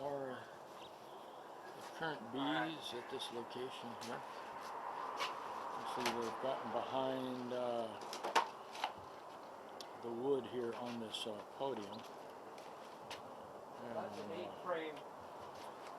are the current bees at this location here. You see they've gotten behind the wood here on this podium. And, that's an 8-frame.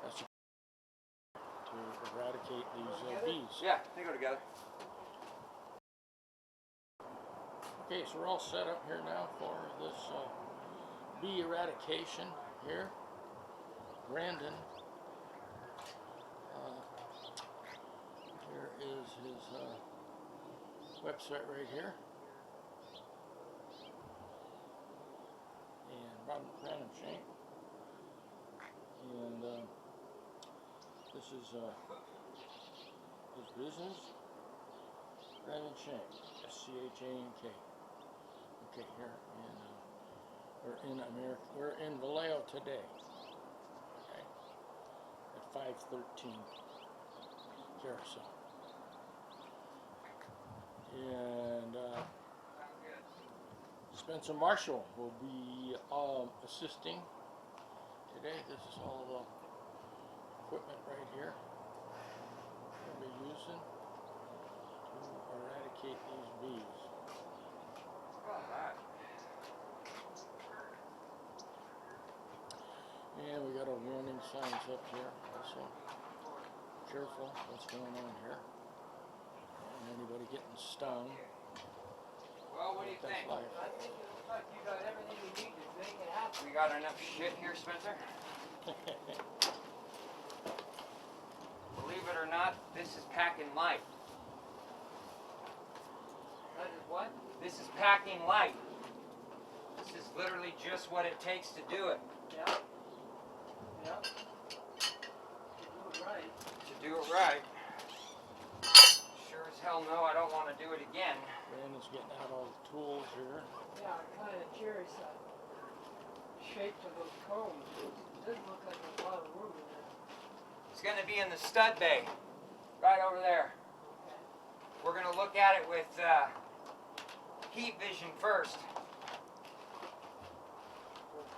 That's to eradicate these bees. Yeah, they go together. Okay, so we're all set up here now for this bee eradication here. Brandon, here is his website right here. And Brandon Shank. And this is his business. Brandon Shank, S-C-H-A-N-K. Okay, here we're in America. We're in Vallejo today. Okay, at 513 Carousel. And Spencer Marshall will be assisting today. This is all the equipment right here we'll be using to eradicate these bees. And we got our warning signs up here also. Careful what's going on here. And anybody getting stung. Well, what do you think? Life. I think it looks like you got everything you need to make it happen. We got enough shit here, Spencer? Believe it or not, this is packing light. That is what? This is packing light. This is literally just what it takes to do it. Yeah. Yeah. To do it right. To do it right. Sure as hell no, I don't want to do it again. Brandon's getting out all the tools here. Yeah, kind of curious shape of those combs. It doesn't look like there's a lot of room in there. It's going to be in the stud bay, right over there. Okay. We're going to look at it with heat vision first.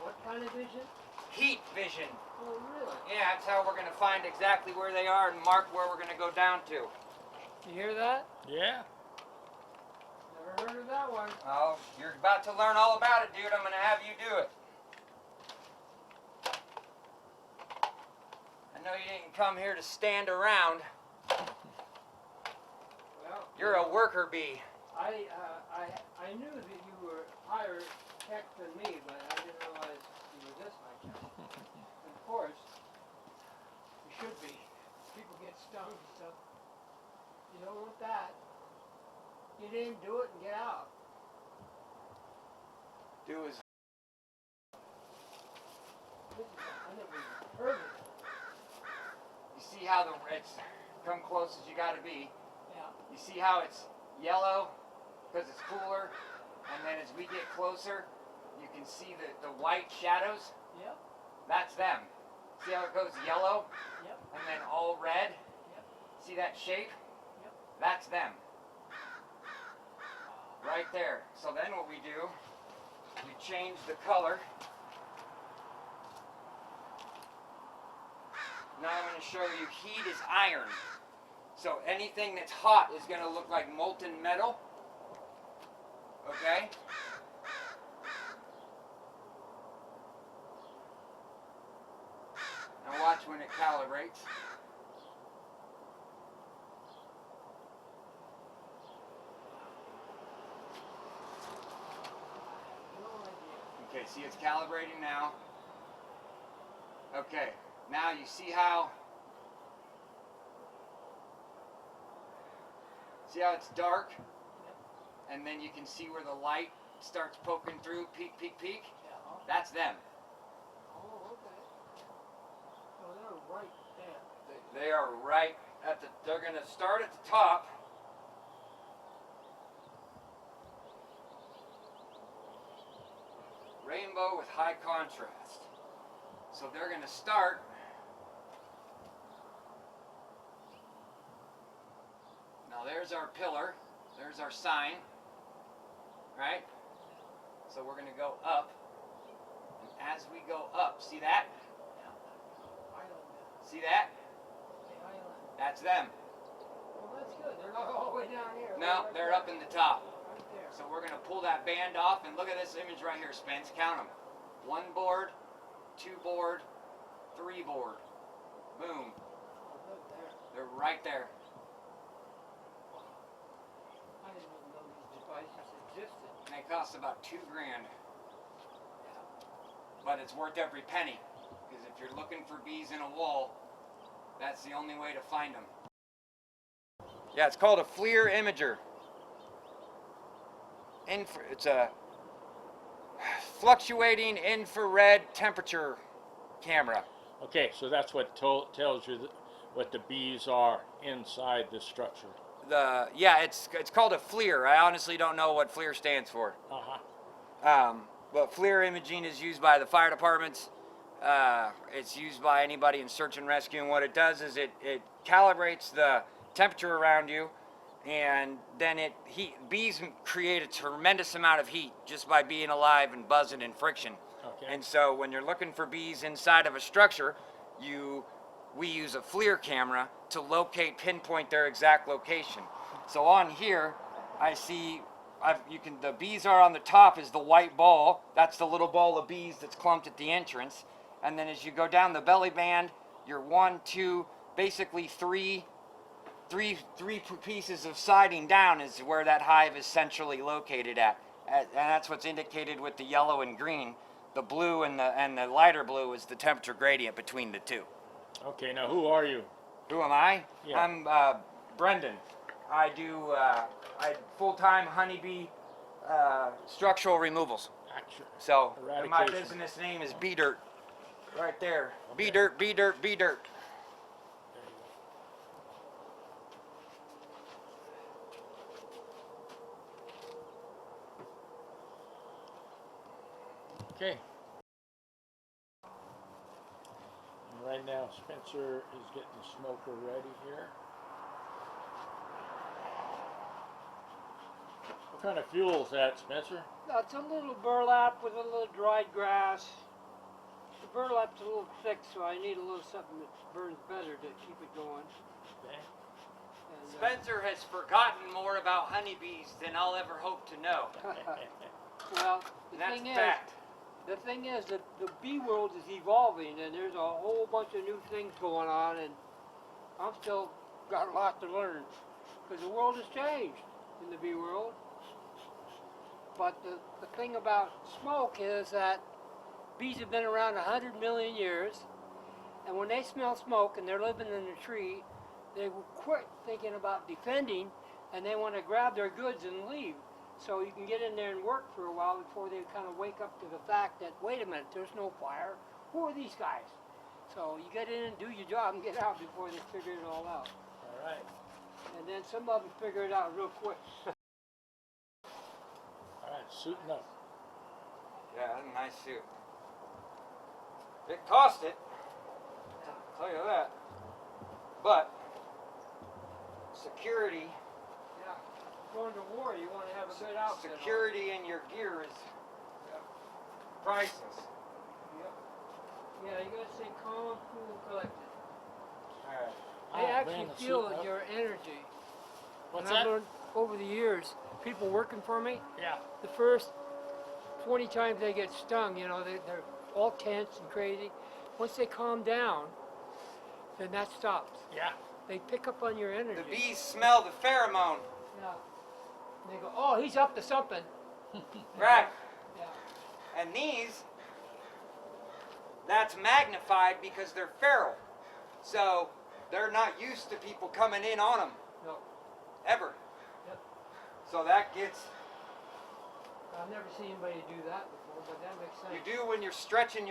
What kind of vision? Heat vision. Oh, really? Yeah, that's how we're going to find exactly where they are and mark where we're going to go down to. You hear that? Yeah. Never heard of that one. Oh, you're about to learn all about it, dude. I'm going to have you do it. I know you didn't come here to stand around. Well, You're a worker bee. I knew that you were higher tech than me, but I didn't realize you were this high tech. And of course, you should be. People get stung and stuff. You don't want that. Get in, do it, and get out. Do as I never even heard of it. you see how it's come close as you got to be. Yeah. You see how it's yellow because it's cooler, and then as we get closer, you can see the white shadows. Yep. That's them. See how it goes yellow Yep. and then all red? Yep. See that shape? Yep. That's them. Right there. So then what we do, we change the color. Now I'm going to show you heat is iron. So anything that's hot is going to look like molten metal. Okay? Now watch when it calibrates. Okay, see it's calibrating now. Okay, now you see how it's dark? And then you can see where the light starts poking through, peek, peek, peek. Yeah. That's them. Oh, okay. So they're right there. They are right at they're going to start at the top. Rainbow with high contrast. So they're going to start now. There's our pillar. There's our sign. Right? So we're going to go up. And as we go up, see that? See that? The island. That's them. Well, that's good. They're not all the way down here. No, right they're there. up in the top. Right there. So we're gonna pull that band off, and look at this image right here, Spence. Count them. 1 board, 2 board, 3 board. Boom. Oh, good there. They're right there. I didn't even know these devices existed. And they cost about $2 grand. Yeah. But it's worth every penny. Because if you're looking for bees in a wall, that's the only way to find them. Yeah, it's called a FLIR imager. It's a fluctuating infrared temperature camera. Okay, so that's what tells you what the bees are inside this structure. It's called a FLIR. I honestly don't know what FLIR stands for. But FLIR imaging is used by the fire departments. It's used by anybody in search and rescue, and what it does is it calibrates the temperature around you, and then bees create a tremendous amount of heat just by being alive and buzzing and friction. Okay. And so when you're looking for bees inside of a structure, we use a FLIR camera to pinpoint their exact location. So on here, I see the bees are on the top is the white ball. That's the little ball of bees that's clumped at the entrance. And then as you go down the belly band, you're 1, 2, basically three pieces of siding down is where that hive is centrally located at. And that's what's indicated with the yellow and green. The blue and the lighter blue is the temperature gradient between the two. Okay, now who are you? Who am I? Yeah. I'm Brendan. I do full-time honeybee structural removals. Action. So my Eradication. business name is Bee Dirt. Right there. Okay. Bee Dirt, Bee Dirt, Bee Dirt. There you go. Okay. And right now, Spencer is getting the smoker ready here. What kind of fuel is that, Spencer? It's a little burlap with a little dried grass. The burlap's a little thick, so I need a little something that burns better to keep it going. Okay. And, Spencer has forgotten more about honeybees than I'll ever hope to know. well, And that's fact. the thing is that the bee world is evolving, and there's a whole bunch of new things going on, and I'm still got a lot to learn because the world has changed in the bee world. But the thing about smoke is that bees have been around 100 million years, and when they smell smoke and they're living in a tree, they will quit thinking about defending, and they want to grab their goods and leave. So you can get in there and work for a while before they kind of wake up to the fact that, wait a minute, there's no fire. Who are these guys? So you get in and do your job and get out before they figure it all out. All right. And then some of them figure it out real quick. All right, suiting up. Yeah, that's a nice suit. It cost it, I'll tell you that. But security, Yeah. Going to war, you want to have a good outfit on. security in your gear is priceless. Yep. Yeah, you gotta stay calm, cool, collected. All right. I actually bring the feel suit up. your energy. What's And I've that? learned over the years, people working for me, Yeah. the first 20 times they get stung, you know, they're all tense and crazy. Once they calm down, then that stops. Yeah. They pick up on your energy. The bees smell the pheromone. Yeah. And they go, oh, he's up to something. Right. Yeah. And that's magnified because they're feral. So they're not used to people coming in on them, No. ever. Yep. So that gets, I've never seen anybody do that before, but that makes sense. you do when you're stretching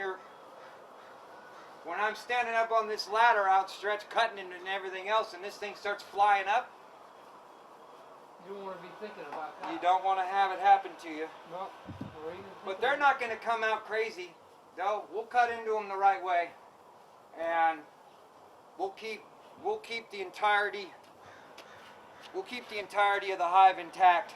when I'm standing up on this ladder outstretched, cutting it and everything else, and this thing starts flying up, You don't want to be thinking about that. you don't want to have it happen to you. No. Or even But thinking they're about- not going to come out crazy. No, we'll cut into them the right way, and we'll keep the entirety of the hive intact.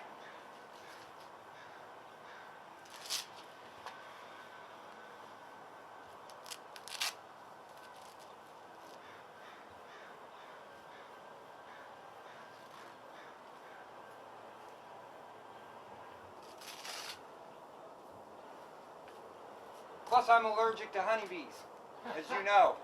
Plus, I'm allergic to honeybees, as you know.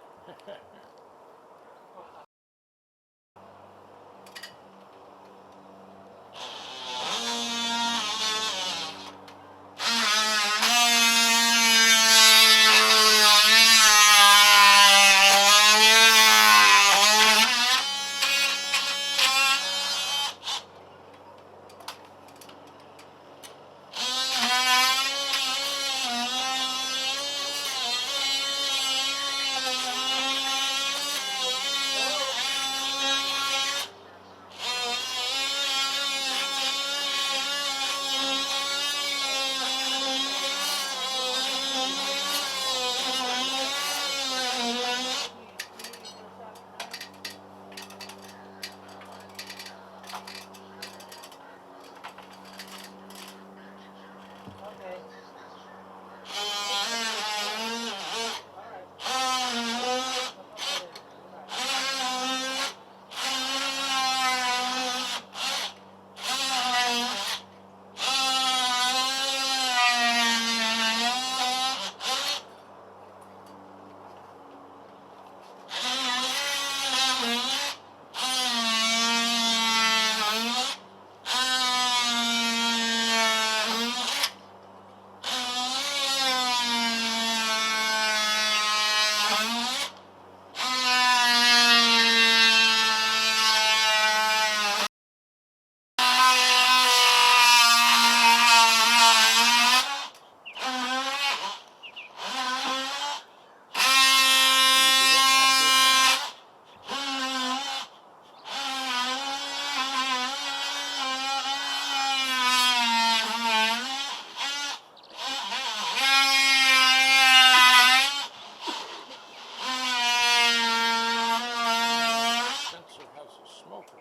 Sensor has a smoker.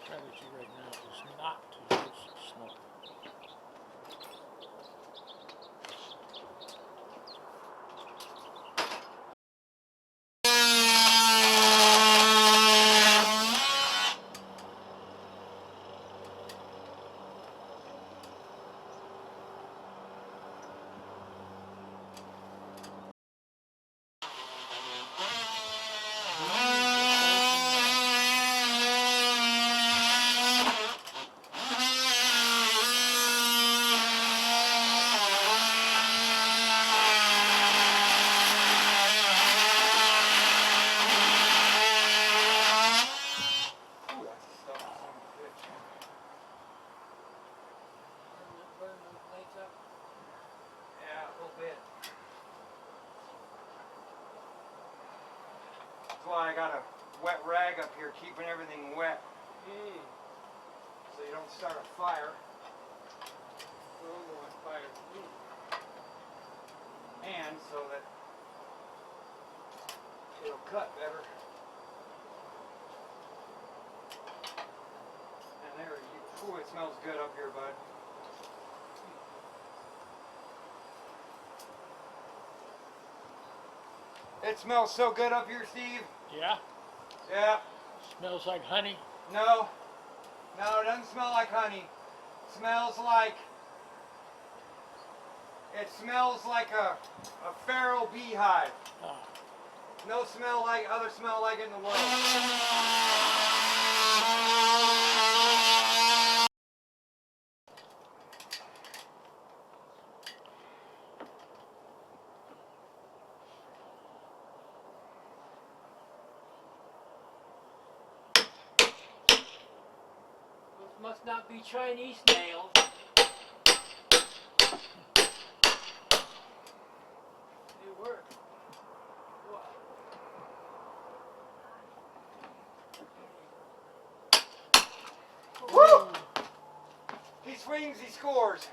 Strategy right now is not to use smoke. That's why I got a wet rag up here, keeping everything wet, so you don't start a fire. And so that it'll cut better. And there, ooh, it smells good up here, bud. It smells so good up here, Steve. Yeah? Yeah. Smells like honey. No. No, it doesn't smell like honey. It smells like a feral beehive. Oh. No smell like other smell like it in the world. Those must not be Chinese nails. They work. Woo! He swings, he scores.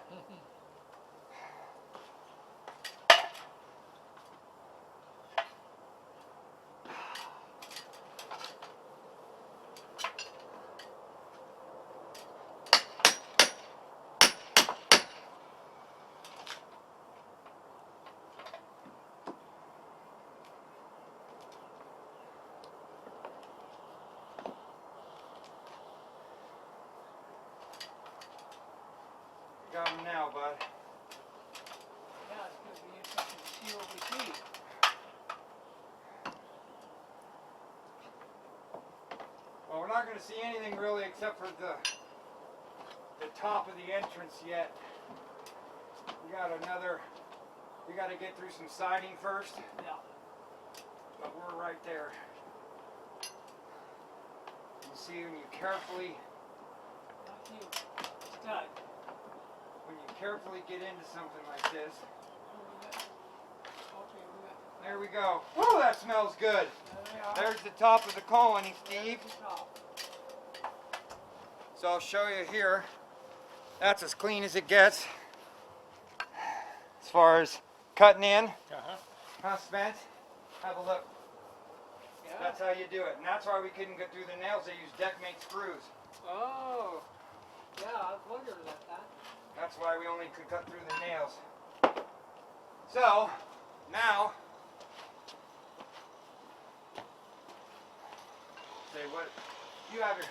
not going to see anything really except for the top of the entrance yet. We got to get through some siding first. Yeah. But we're right there. You see when you carefully get into something like this. There we go. Woo, that smells good. There's the top of the colony, Steve. So I'll show you here. That's as clean as it gets. As far as cutting in. Huh, Spence? Have a look. Yeah. That's how you do it. And that's why we couldn't get through the nails. They use deckmate screws. Oh. Yeah, I was wondering about that. That's why we only could cut through the nails. So, now, say what, you have your,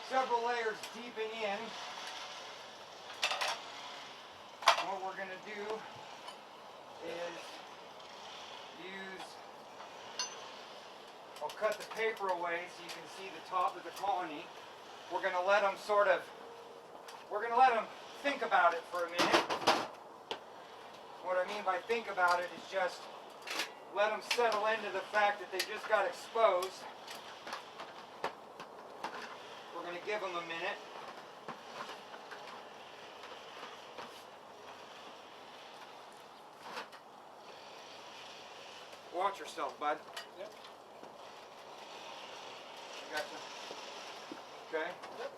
several layers deepen in. What we're going to do is I'll cut the paper away so you can see the top of the colony. We're going to let them think about it for a minute. What I mean by think about it is just let them settle into the fact that they just got exposed. We're going to give them a minute. Watch yourself, bud. Yep. Gotcha. Okay. Yep.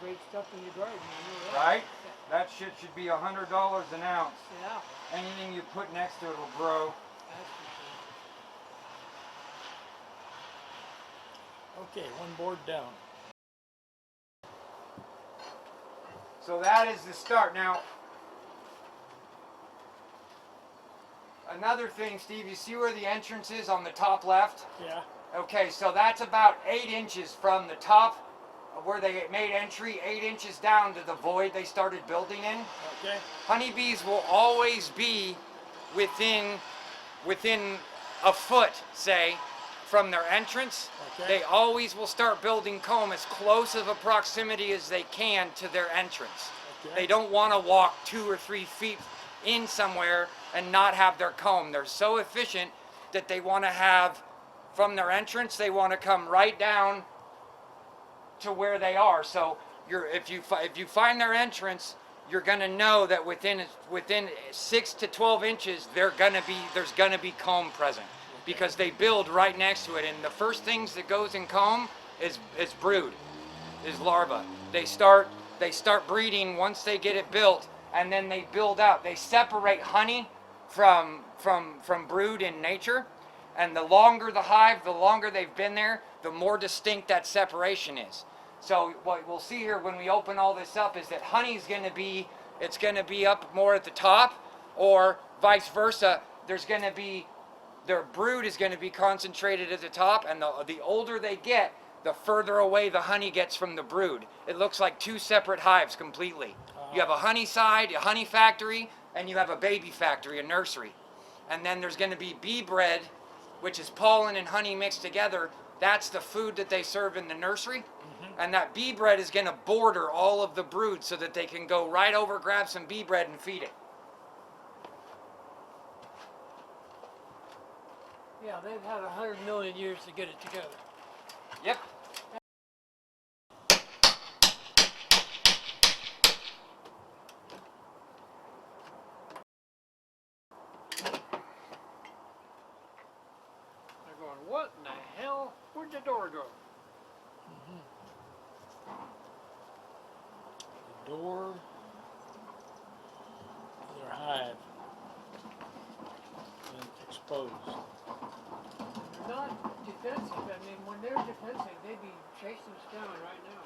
Great stuff in your garden, you know that. Right? That shit should be $100 an ounce. Yeah. Anything you put next to it will grow. That's for Okay, one board down. So that is the start. Now, another thing, Steve, you see where the entrance is on the top left? Yeah. Okay, so that's about 8 inches from the top of where they made entry, 8 inches down to the void they started building in. Okay. Honeybees will always be within a foot, say, from their entrance. Okay. They always will start building comb as close of a proximity as they can to their entrance. Okay. They don't want to walk 2 or 3 feet in somewhere and not have their comb. They're so efficient that they want to have, from their entrance, they want to come right down to where they are. So if you find their entrance, you're going to know that within 6 to 12 inches, there's going to be comb present, because they build right next to it. And the first things that goes in comb is brood, is larva. They start breeding once they get it built, and then they build out. They separate honey from brood in nature, and the longer the hive, the longer they've been there, the more distinct that separation is. So what we'll see here when we open all this up is that honey's going to be up more at the top, or vice versa. Their brood is going to be concentrated at the top, and the older they get, the further away the honey gets from the brood. It looks like 2 separate hives completely. You have a honey side, a honey factory, and you have a baby factory, a nursery. And then there's going to be bee bread, which is pollen and honey mixed together. That's the food that they serve in the nursery. And that bee bread is going to border all of the brood so that they can go right over, grab some bee bread, and feed it. Yeah, they've had 100 million years to get it together. Yep. They're going, what in the hell? Where'd the door go? The door to their hive and exposed. They're not defensive. I mean, when they're defensive, they'd be chasing us down right now.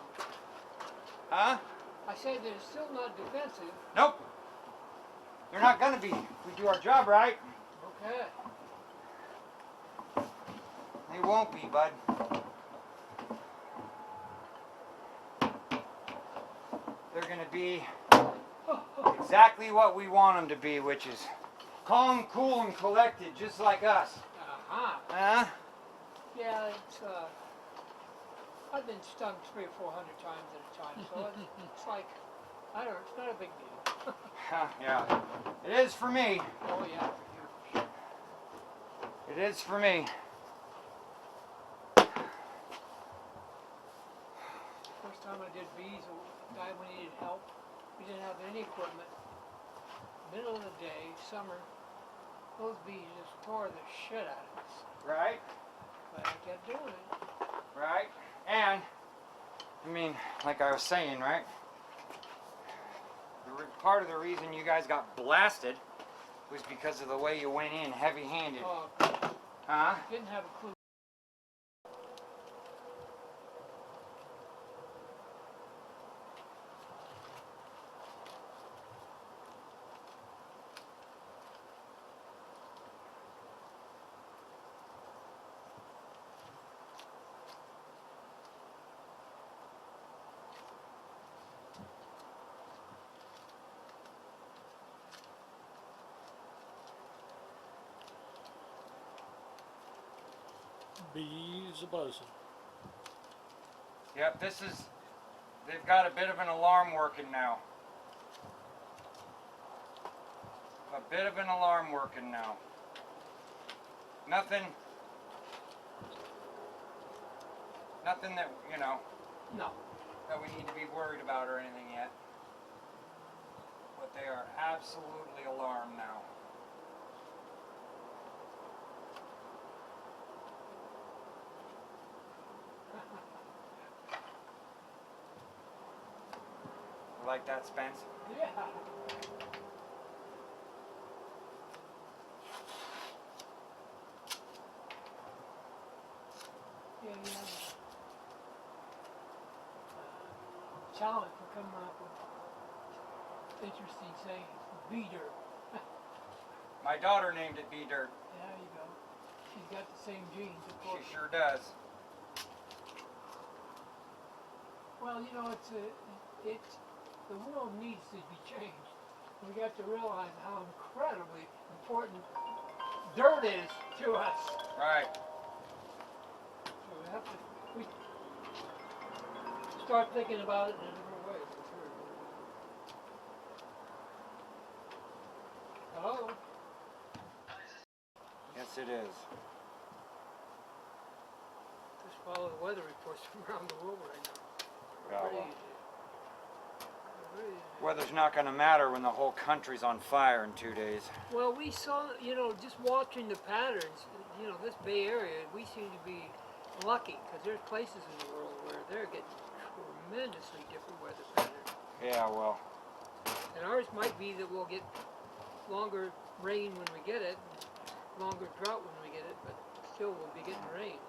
Huh? I said they're still not defensive. Nope. They're not going to be. If we do our job right. Okay. They won't be, bud. going to be exactly what we want them to be, which is calm, cool, and collected, just like us. Uh-huh. Huh? Yeah, it's, I've been stung 300 or 400 times at a time, so it's like, I don't know, it's not a big deal. Yeah. It is for me. Oh, yeah, for you. It is for me. First time I did bees, a guy when he needed help, we didn't have any equipment. Middle of the day, summer, those bees just tore the shit out of us. Right? But I kept doing it. Right? And, I mean, like I was saying, right? Part of the reason you guys got blasted was because of the way you went in heavy-handed. Oh, Huh? didn't have a clue. Bees a buzzing. Yep, they've got a bit of an alarm working now. A bit of an alarm working now. Nothing that, you know, No. that we need to be worried about or anything yet. But they are absolutely alarmed now. You like that, Spence? Yeah. Yeah, challenge for coming up with interesting saying, beater. My daughter named it Bee Dirt. There you go. She's got the same genes, of course. She sure does. Well, you know, the world needs to be changed. We got to realize how incredibly important dirt is to us. Right. So we have to start thinking about it in a different way, for sure. Hello? Yes, it is. Just follow the weather reports from around the world right now. Yeah, well, Crazy. Crazy. weather's not going to matter when the whole country's on fire in 2 days. Well, we saw, you know, just watching the patterns, you know, this Bay Area, we seem to be lucky because there's places in the world where they're getting tremendously different weather patterns. Yeah, well, And ours might be that we'll get longer rain when we get it, longer drought when we get it, but still we'll be getting rain.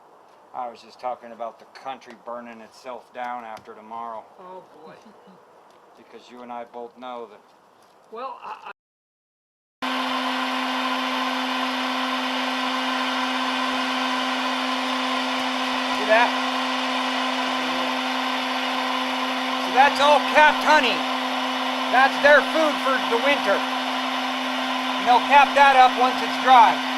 I was just talking about the country burning itself down after tomorrow. Oh boy. Because you and I both know that. Well, See that? So that's all capped honey. That's their food for the winter. And they'll cap that up once it's dry.